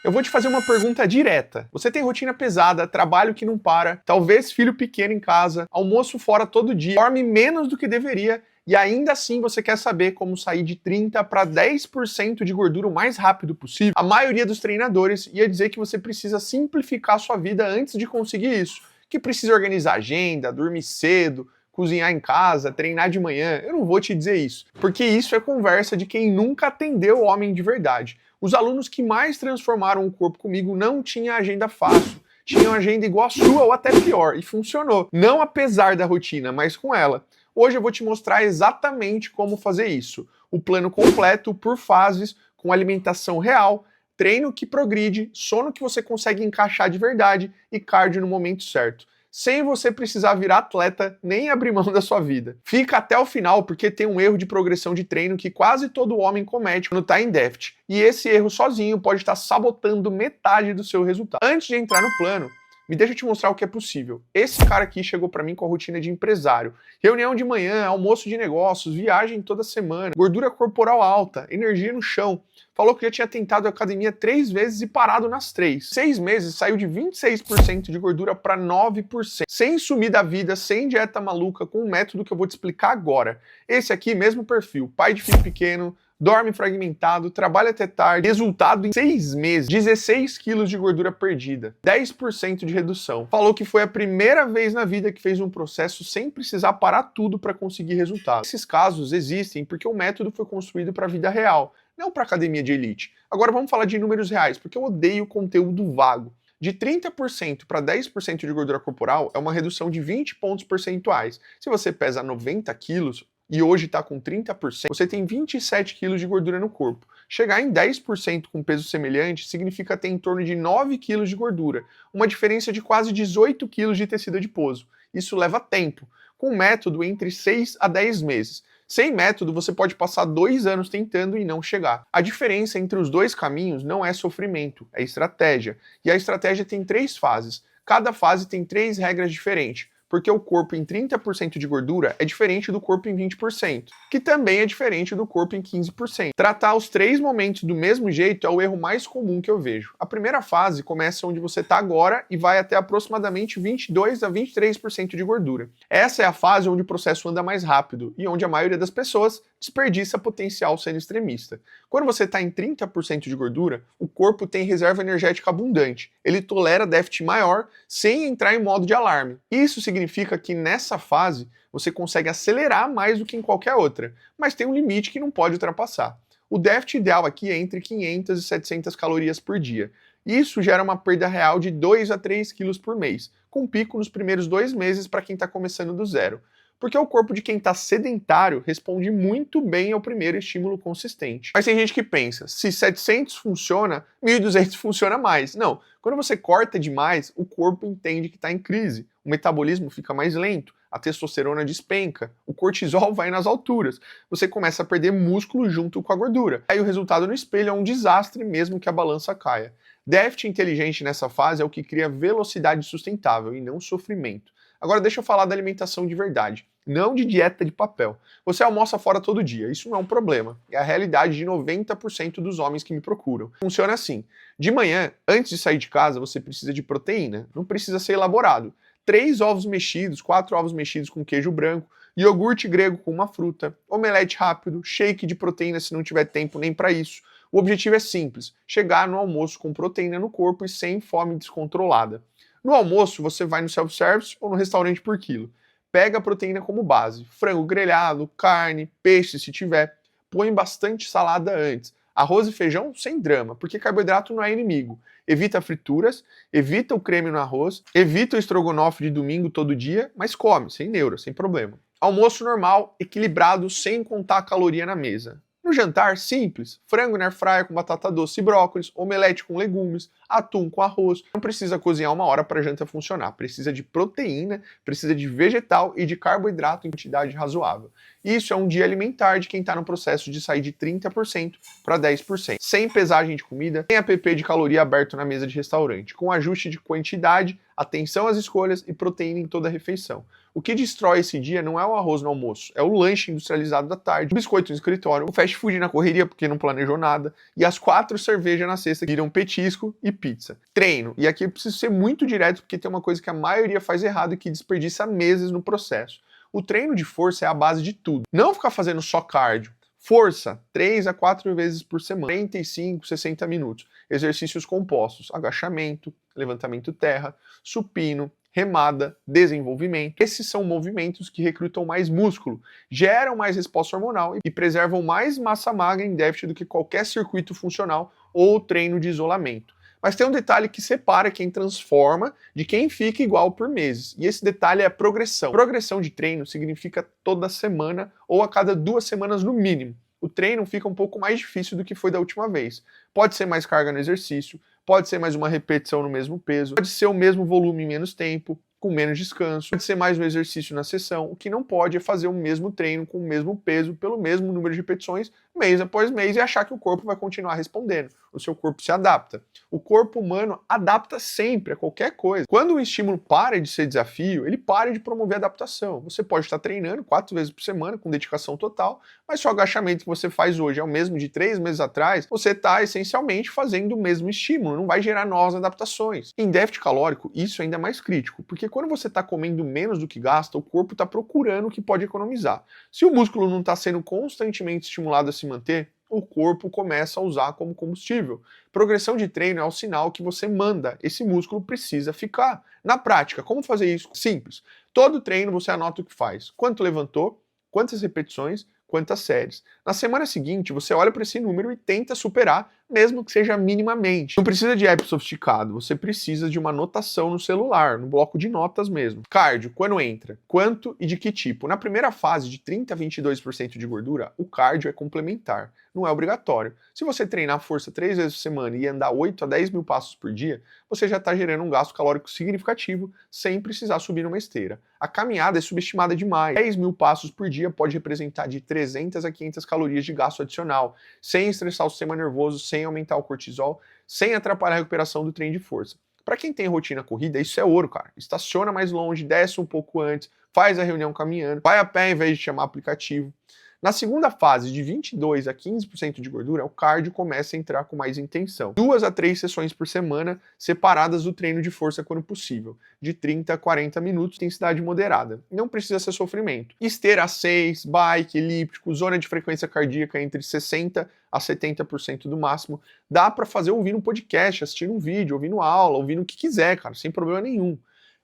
Eu vou te fazer uma pergunta direta. Você tem rotina pesada, trabalho que não para, talvez filho pequeno em casa, almoço fora todo dia, dorme menos do que deveria e ainda assim você quer saber como sair de 30 para 10% de gordura o mais rápido possível? A maioria dos treinadores ia dizer que você precisa simplificar a sua vida antes de conseguir isso, que precisa organizar agenda, dormir cedo, cozinhar em casa, treinar de manhã. Eu não vou te dizer isso, porque isso é conversa de quem nunca atendeu o homem de verdade. Os alunos que mais transformaram o corpo comigo não tinham agenda fácil, tinham agenda igual a sua ou até pior, e funcionou. Não apesar da rotina, mas com ela. Hoje eu vou te mostrar exatamente como fazer isso. O plano completo, por fases, com alimentação real, treino que progride, sono que você consegue encaixar de verdade e cardio no momento certo, sem você precisar virar atleta nem abrir mão da sua vida. Fica até o final porque tem um erro de progressão de treino que quase todo homem comete quando está em déficit. E esse erro sozinho pode estar sabotando metade do seu resultado. Antes de entrar no plano, me deixa te mostrar o que é possível. Esse cara aqui chegou para mim com a rotina de empresário. Reunião de manhã, almoço de negócios, viagem toda semana, gordura corporal alta, energia no chão. Falou que já tinha tentado a academia 3 vezes e parado nas 3. 6 meses, saiu de 26% de gordura para 9%. Sem sumir da vida, sem dieta maluca, com um método que eu vou te explicar agora. Esse aqui, mesmo perfil, pai de filho pequeno, dorme fragmentado, trabalha até tarde, resultado em 6 meses, 16 quilos de gordura perdida, 10% de redução. Falou que foi a primeira vez na vida que fez um processo sem precisar parar tudo para conseguir resultado. Esses casos existem porque o método foi construído para a vida real, não para academia de elite. Agora vamos falar de números reais, porque eu odeio conteúdo vago. De 30% para 10% de gordura corporal é uma redução de 20 pontos percentuais. Se você pesa 90 quilos, e hoje está com 30%, você tem 27 quilos de gordura no corpo. Chegar em 10% com peso semelhante significa ter em torno de 9 quilos de gordura, uma diferença de quase 18 quilos de tecido adiposo. Isso leva tempo, com um método entre 6 a 10 meses. Sem método, você pode passar 2 anos tentando e não chegar. A diferença entre os dois caminhos não é sofrimento, é estratégia. E a estratégia tem 3 fases. Cada fase tem 3 regras diferentes. Porque o corpo em 30% de gordura é diferente do corpo em 20%, que também é diferente do corpo em 15%. Tratar os 3 momentos do mesmo jeito é o erro mais comum que eu vejo. A primeira fase começa onde você está agora e vai até aproximadamente 22 a 23% de gordura. Essa é a fase onde o processo anda mais rápido e onde a maioria das pessoas desperdiça potencial sendo extremista. Quando você está em 30% de gordura, o corpo tem reserva energética abundante. Ele tolera déficit maior sem entrar em modo de alarme. Isso significa que nessa fase você consegue acelerar mais do que em qualquer outra, mas tem um limite que não pode ultrapassar. O déficit ideal aqui é entre 500 e 700 calorias por dia. Isso gera uma perda real de 2 a 3 quilos por mês, com pico nos primeiros 2 meses para quem está começando do zero. Porque o corpo de quem está sedentário responde muito bem ao primeiro estímulo consistente. Mas tem gente que pensa, se 700 funciona, 1.200 funciona mais. Não, quando você corta demais, o corpo entende que está em crise, o metabolismo fica mais lento, a testosterona despenca, o cortisol vai nas alturas, você começa a perder músculo junto com a gordura. Aí o resultado no espelho é um desastre mesmo que a balança caia. Déficit inteligente nessa fase é o que cria velocidade sustentável e não sofrimento. Agora deixa eu falar da alimentação de verdade, não de dieta de papel. Você almoça fora todo dia, isso não é um problema. É a realidade de 90% dos homens que me procuram. Funciona assim, de manhã, antes de sair de casa, você precisa de proteína, não precisa ser elaborado. 3 ovos mexidos, 4 ovos mexidos com queijo branco, iogurte grego com uma fruta, omelete rápido, shake de proteína se não tiver tempo nem para isso. O objetivo é simples, chegar no almoço com proteína no corpo e sem fome descontrolada. No almoço, você vai no self-service ou no restaurante por quilo. Pega a proteína como base, frango grelhado, carne, peixe se tiver. Põe bastante salada antes. Arroz e feijão sem drama, porque carboidrato não é inimigo. Evita frituras, evita o creme no arroz, evita o estrogonofe de domingo todo dia, mas come, sem neura, sem problema. Almoço normal, equilibrado, sem contar a caloria na mesa. No jantar, simples, frango na airfryer com batata doce e brócolis, omelete com legumes, atum com arroz. Não precisa cozinhar 1 hora para a janta funcionar, precisa de proteína, precisa de vegetal e de carboidrato em quantidade razoável. Isso é um dia alimentar de quem está no processo de sair de 30% para 10%, sem pesagem de comida, sem app de caloria aberto na mesa de restaurante, com ajuste de quantidade atenção às escolhas e proteína em toda a refeição. O que destrói esse dia não é o arroz no almoço, é o lanche industrializado da tarde, o biscoito no escritório, o fast food na correria porque não planejou nada, e as 4 cervejas na sexta que viram petisco e pizza. Treino, e aqui eu preciso ser muito direto porque tem uma coisa que a maioria faz errado e que desperdiça meses no processo. O treino de força é a base de tudo. Não ficar fazendo só cardio. Força, 3 a 4 vezes por semana, 45, 60 minutos. Exercícios compostos, agachamento, levantamento terra, supino, remada, desenvolvimento. Esses são movimentos que recrutam mais músculo, geram mais resposta hormonal e preservam mais massa magra em déficit do que qualquer circuito funcional ou treino de isolamento. Mas tem um detalhe que separa quem transforma de quem fica igual por meses. E esse detalhe é a progressão. Progressão de treino significa toda semana ou a cada 2 semanas no mínimo. O treino fica um pouco mais difícil do que foi da última vez. Pode ser mais carga no exercício, pode ser mais uma repetição no mesmo peso, pode ser o mesmo volume em menos tempo, com menos descanso, pode ser mais um exercício na sessão. O que não pode é fazer o mesmo treino com o mesmo peso, pelo mesmo número de repetições, mês após mês, e achar que o corpo vai continuar respondendo. O seu corpo se adapta. O corpo humano adapta sempre a qualquer coisa. Quando o estímulo para de ser desafio, ele para de promover adaptação. Você pode estar treinando 4 vezes por semana, com dedicação total, mas se o agachamento que você faz hoje é o mesmo de 3 meses atrás, você está essencialmente fazendo o mesmo estímulo, não vai gerar novas adaptações. Em déficit calórico, isso é ainda mais crítico, porque quando você está comendo menos do que gasta, o corpo está procurando o que pode economizar. Se o músculo não está sendo constantemente estimulado a se manter, o corpo começa a usar como combustível. Progressão de treino é o sinal que você manda, esse músculo precisa ficar. Na prática, como fazer isso? Simples. Todo treino você anota o que faz. Quanto levantou, quantas repetições, quantas séries. Na semana seguinte, você olha para esse número e tenta superar, mesmo que seja minimamente. Não precisa de app sofisticado, você precisa de uma anotação no celular, no bloco de notas mesmo. Cardio, quando entra? Quanto e de que tipo? Na primeira fase, de 30 a 22% de gordura, o cardio é complementar, não é obrigatório. Se você treinar força 3 vezes por semana e andar 8 a 10 mil passos por dia, você já está gerando um gasto calórico significativo sem precisar subir numa esteira. A caminhada é subestimada demais. 10 mil passos por dia pode representar de 300 a 500 calorias de gasto adicional, sem estressar o sistema nervoso, sem aumentar o cortisol, sem atrapalhar a recuperação do treino de força. Para quem tem rotina corrida, isso é ouro, cara. Estaciona mais longe, desce um pouco antes, faz a reunião caminhando, vai a pé ao invés de chamar aplicativo. Na segunda fase, de 22 a 15% de gordura, o cardio começa a entrar com mais intenção. 2 a 3 sessões por semana, separadas do treino de força quando possível, de 30 a 40 minutos, intensidade moderada. Não precisa ser sofrimento. Esteira 6, bike, elíptico, zona de frequência cardíaca entre 60 a 70% do máximo. Dá para fazer ouvindo um podcast, assistindo um vídeo, ouvindo aula, ouvindo o que quiser, cara, sem problema nenhum.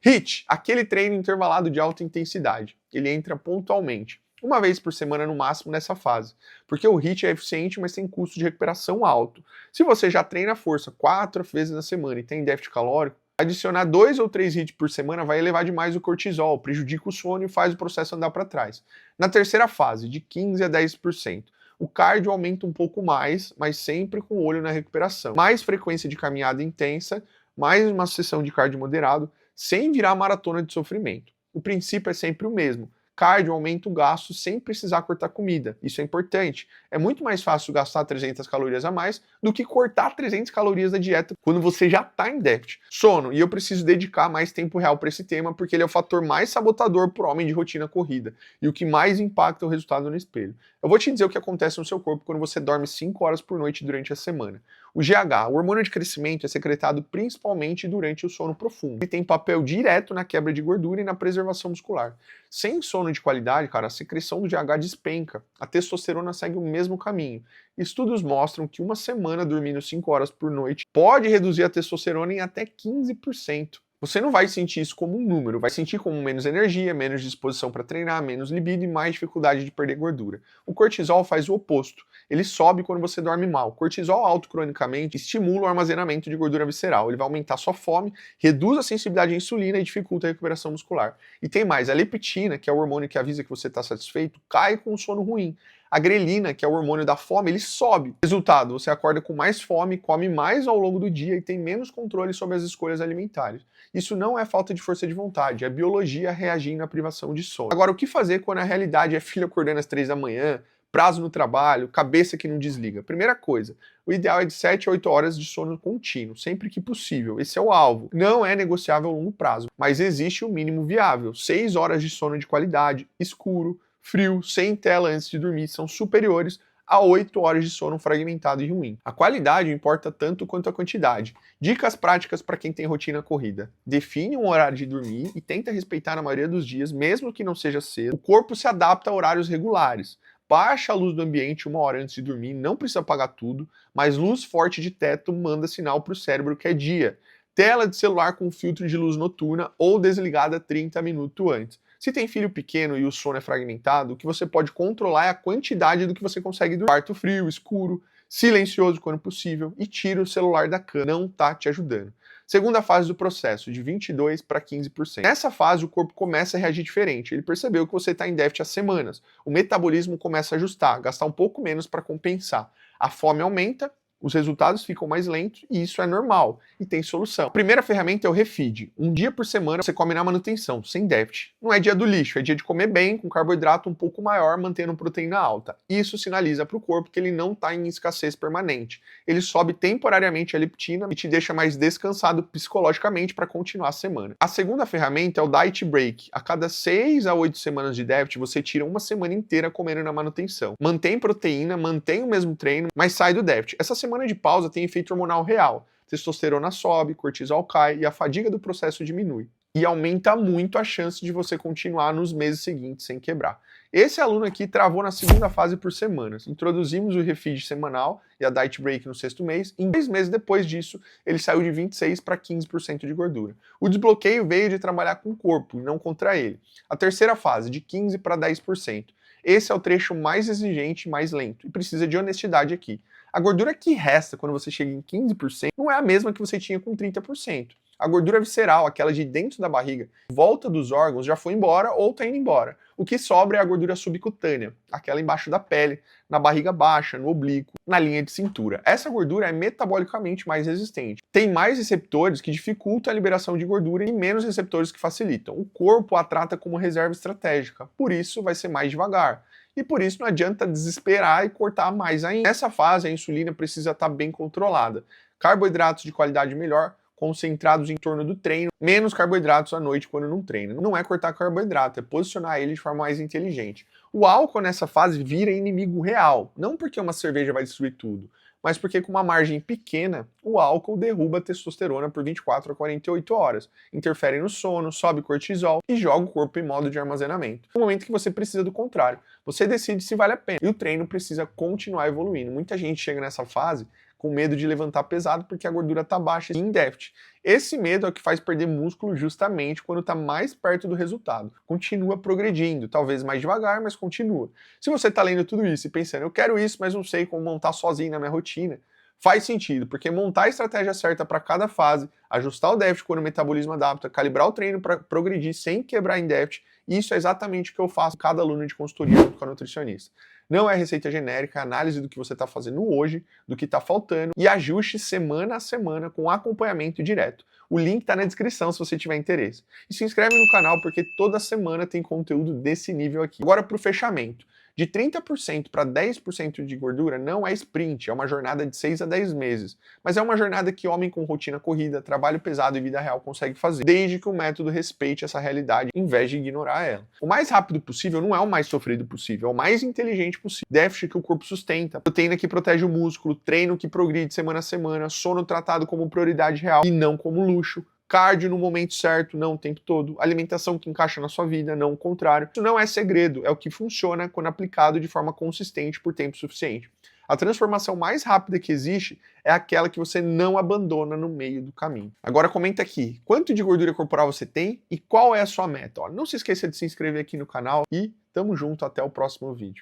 HIIT, aquele treino intervalado de alta intensidade. Ele entra pontualmente, 1 vez por semana no máximo nessa fase, porque o HIIT é eficiente, mas tem custo de recuperação alto. Se você já treina força 4 vezes na semana e tem déficit calórico, adicionar 2 ou 3 HIIT por semana vai elevar demais o cortisol, prejudica o sono e faz o processo andar para trás. Na terceira fase, de 15 a 10%, o cardio aumenta um pouco mais, mas sempre com olho na recuperação. Mais frequência de caminhada intensa, mais uma sessão de cardio moderado, sem virar maratona de sofrimento. O princípio é sempre o mesmo. Cardio aumenta o gasto sem precisar cortar comida. Isso é importante. É muito mais fácil gastar 300 calorias a mais do que cortar 300 calorias da dieta quando você já está em déficit. Sono, e eu preciso dedicar mais tempo real para esse tema porque ele é o fator mais sabotador para o homem de rotina corrida e o que mais impacta o resultado no espelho. Eu vou te dizer o que acontece no seu corpo quando você dorme 5 horas por noite durante a semana. O GH, o hormônio de crescimento, é secretado principalmente durante o sono profundo. Ele tem papel direto na quebra de gordura e na preservação muscular. Sem sono de qualidade, cara, a secreção do GH despenca. A testosterona segue o mesmo caminho. Estudos mostram que uma semana dormindo 5 horas por noite pode reduzir a testosterona em até 15%. Você não vai sentir isso como um número, vai sentir como menos energia, menos disposição para treinar, menos libido e mais dificuldade de perder gordura. O cortisol faz o oposto. Ele sobe quando você dorme mal. Cortisol alto cronicamente estimula o armazenamento de gordura visceral. Ele vai aumentar sua fome, reduz a sensibilidade à insulina e dificulta a recuperação muscular. E tem mais, a leptina, que é o hormônio que avisa que você está satisfeito, cai com um sono ruim. A grelina, que é o hormônio da fome, ele sobe. Resultado, você acorda com mais fome, come mais ao longo do dia e tem menos controle sobre as escolhas alimentares. Isso não é falta de força de vontade, é biologia reagindo à privação de sono. Agora, o que fazer quando a realidade é filho acordando às 3 da manhã, prazo no trabalho, cabeça que não desliga. Primeira coisa, o ideal é de 7 a 8 horas de sono contínuo, sempre que possível. Esse é o alvo. Não é negociável a longo prazo, mas existe o mínimo viável. 6 horas de sono de qualidade, escuro, frio, sem tela antes de dormir são superiores a 8 horas de sono fragmentado e ruim. A qualidade importa tanto quanto a quantidade. Dicas práticas para quem tem rotina corrida. Define um horário de dormir e tenta respeitar na maioria dos dias, mesmo que não seja cedo. O corpo se adapta a horários regulares. Baixa a luz do ambiente 1 hora antes de dormir, não precisa apagar tudo, mas luz forte de teto manda sinal para o cérebro que é dia. Tela de celular com filtro de luz noturna ou desligada 30 minutos antes. Se tem filho pequeno e o sono é fragmentado, o que você pode controlar é a quantidade do que você consegue dormir. Quarto frio, escuro, silencioso quando possível e tira o celular da cama. Não tá te ajudando. Segunda fase do processo, de 22% para 15%. Nessa fase, o corpo começa a reagir diferente. Ele percebeu que você está em déficit há semanas. O metabolismo começa a ajustar, gastar um pouco menos para compensar. A fome aumenta, os resultados ficam mais lentos e isso é normal e tem solução. A primeira ferramenta é o refeed. Um dia por semana você come na manutenção, sem déficit. Não é dia do lixo, é dia de comer bem, com carboidrato um pouco maior, mantendo proteína alta. Isso sinaliza para o corpo que ele não está em escassez permanente. Ele sobe temporariamente a leptina e te deixa mais descansado psicologicamente para continuar a semana. A segunda ferramenta é o diet break. A cada 6 a 8 semanas de déficit, você tira uma semana inteira comendo na manutenção. Mantém proteína, mantém o mesmo treino, mas sai do déficit. Essa semana de pausa tem efeito hormonal real. Testosterona sobe, cortisol cai e a fadiga do processo diminui. E aumenta muito a chance de você continuar nos meses seguintes sem quebrar. Esse aluno aqui travou na segunda fase por semanas. Introduzimos o refeed semanal e a diet break no 6º mês. Em 2 meses depois disso, ele saiu de 26% para 15% de gordura. O desbloqueio veio de trabalhar com o corpo e não contra ele. A terceira fase, de 15% para 10%. Esse é o trecho mais exigente e mais lento. E precisa de honestidade aqui. A gordura que resta quando você chega em 15% não é a mesma que você tinha com 30%. A gordura visceral, aquela de dentro da barriga, volta dos órgãos, já foi embora ou está indo embora. O que sobra é a gordura subcutânea, aquela embaixo da pele, na barriga baixa, no oblíquo, na linha de cintura. Essa gordura é metabolicamente mais resistente. Tem mais receptores que dificultam a liberação de gordura e menos receptores que facilitam. O corpo a trata como reserva estratégica, por isso vai ser mais devagar. E por isso não adianta desesperar e cortar mais ainda. Nessa fase, a insulina precisa estar bem controlada. Carboidratos de qualidade melhor, concentrados em torno do treino, menos carboidratos à noite quando não treina. Não é cortar carboidrato, é posicionar ele de forma mais inteligente. O álcool nessa fase vira inimigo real, não porque uma cerveja vai destruir tudo, mas porque com uma margem pequena, o álcool derruba a testosterona por 24 a 48 horas, interfere no sono, sobe cortisol e joga o corpo em modo de armazenamento. No momento que você precisa do contrário, você decide se vale a pena. E o treino precisa continuar evoluindo. Muita gente chega nessa fase com medo de levantar pesado porque a gordura está baixa e em déficit. Esse medo é o que faz perder músculo justamente quando está mais perto do resultado. Continua progredindo, talvez mais devagar, mas continua. Se você está lendo tudo isso e pensando, eu quero isso, mas não sei como montar sozinho na minha rotina, faz sentido, porque montar a estratégia certa para cada fase, ajustar o déficit quando o metabolismo adapta, calibrar o treino para progredir sem quebrar em déficit, isso é exatamente o que eu faço com cada aluno de consultoria junto com a nutricionista. Não é receita genérica, é análise do que você está fazendo hoje, do que está faltando e ajuste semana a semana com acompanhamento direto. O link está na descrição se você tiver interesse. E se inscreve no canal porque toda semana tem conteúdo desse nível aqui. Agora para o fechamento. De 30% para 10% de gordura não é sprint, é uma jornada de 6 a 10 meses. Mas é uma jornada que homem com rotina corrida, trabalho pesado e vida real consegue fazer, desde que o método respeite essa realidade, em vez de ignorar ela. O mais rápido possível não é o mais sofrido possível, é o mais inteligente possível. Déficit que o corpo sustenta, proteína que protege o músculo, treino que progride semana a semana, sono tratado como prioridade real e não como luxo. Cardio no momento certo, não o tempo todo. Alimentação que encaixa na sua vida, não o contrário. Isso não é segredo, é o que funciona quando aplicado de forma consistente por tempo suficiente. A transformação mais rápida que existe é aquela que você não abandona no meio do caminho. Agora comenta aqui, quanto de gordura corporal você tem e qual é a sua meta? Ó, não se esqueça de se inscrever aqui no canal e tamo junto até o próximo vídeo.